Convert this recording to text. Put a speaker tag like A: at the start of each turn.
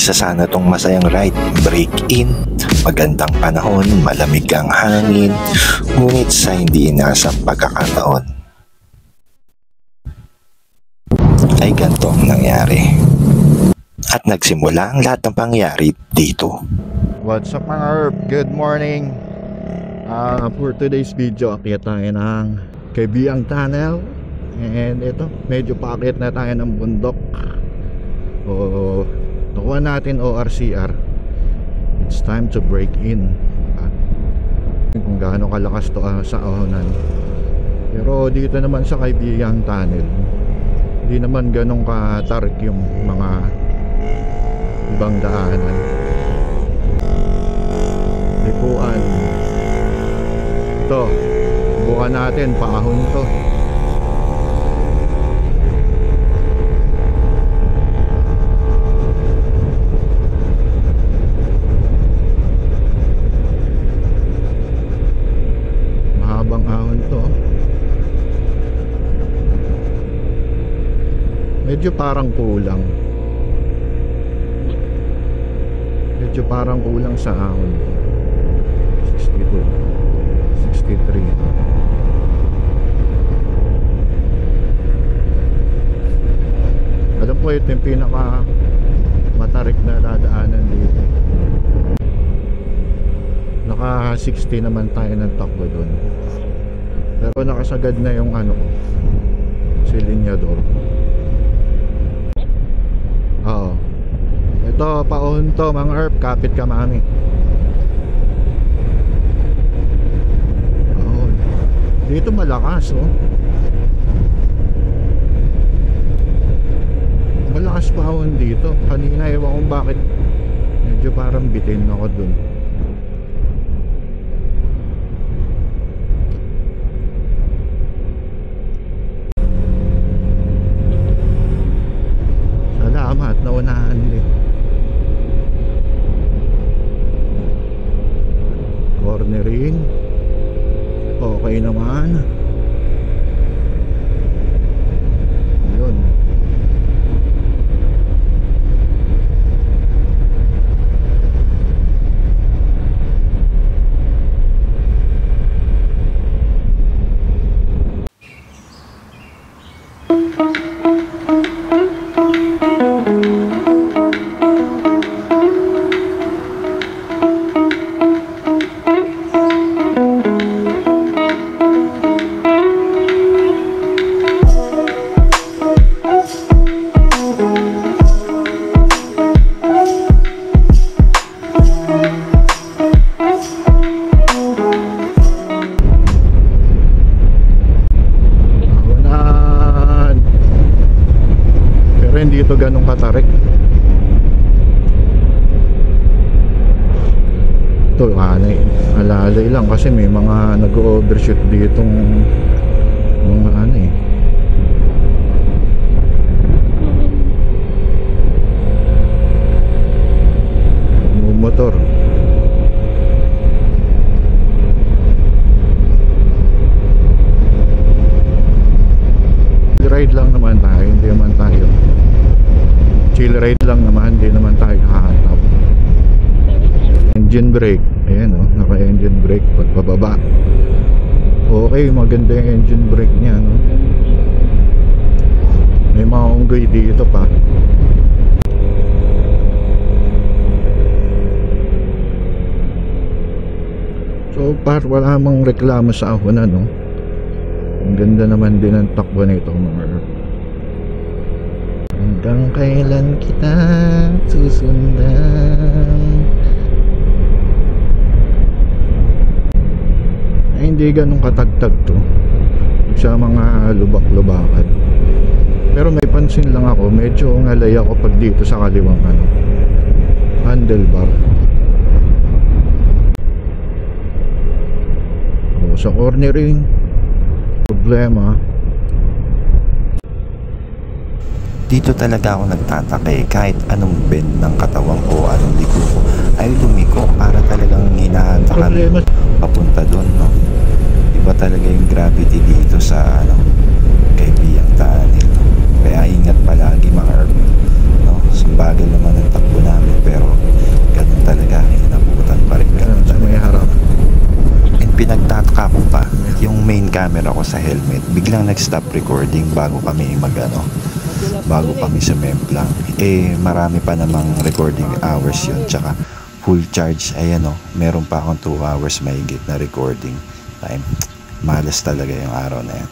A: Isa sana tong masayang ride, break in, magandang panahon, malamig ang hangin, ngunit sa hindi inasang pagkakataon ay ganito ang nangyari. At nagsimula ang lahat ng pangyari dito.
B: What's up mga herb? Good morning. For today's video, akyat tayo ng Kaibiyang Tunnel. And ito, medyo paakyat na tayo ng bundok. Nakuha natin ORCR. It's time to break in. Kung gaano kalakas to sa ahonan. Pero dito naman sa Kaibiyang Tunnel, hindi naman ganong katarik yung mga ibang daanan. Lipuan. Ito, bukan natin, paahon to. Mahabang ahon to. Medyo parang kulang. Medyo parang kulang sa ahon. 62, 63. Alam ko ito yung pinaka matarik na dadaanan dito. Naka 60 naman tayo ng takbo doon. Pero nakasagad na yung si Linyador. Oo. Ito, paon to mga herb, kapit ka mami. Oo. Dito malakas malakas paon dito. Kanina ewan kung bakit medyo parang bitin ako dun. Salamat, naunahan din. Cornering. Okay naman. Yun. Hindi ito ganong katarik. Ito alalay lang kasi may mga nag-overshoot ditong mga motor. Ride lang naman tayo, hindi naman tayo chill ride lang naman, hindi naman tayo hahanap. Engine brake, ayan naka engine brake pagpababa. Okay, maganda yung engine brake niya May mga unggoy dito pa. So far wala mang reklamo sa ako Ang ganda naman din ang takbo nito mga herb. Hanggang kailan kita susundan? Ay, hindi ganun katagtag to sa mga lubak-lubakan. Pero may pansin lang ako, medyo ngalay ako pag dito sa kaliwang handlebar. Sa cornering problema.
A: Dito talaga ako nagtataka kahit anong bend ng katawang ko, anong liko ko ay lumiko para talagang hinahanda kami papunta doon Iba talaga yung gravity dito sa Kaibiyang Tunnel Kaya ingat palagi mga herb Sumbagal naman ang takbo namin. pinagtataka ko pa, yung main camera ko sa helmet biglang nag-stop recording bago kami bago kami sumemplang. Marami pa namang recording hours yun, tsaka full charge. Ayan meron pa akong 2 hours mahigit na recording time. Malas talaga yung araw na yan.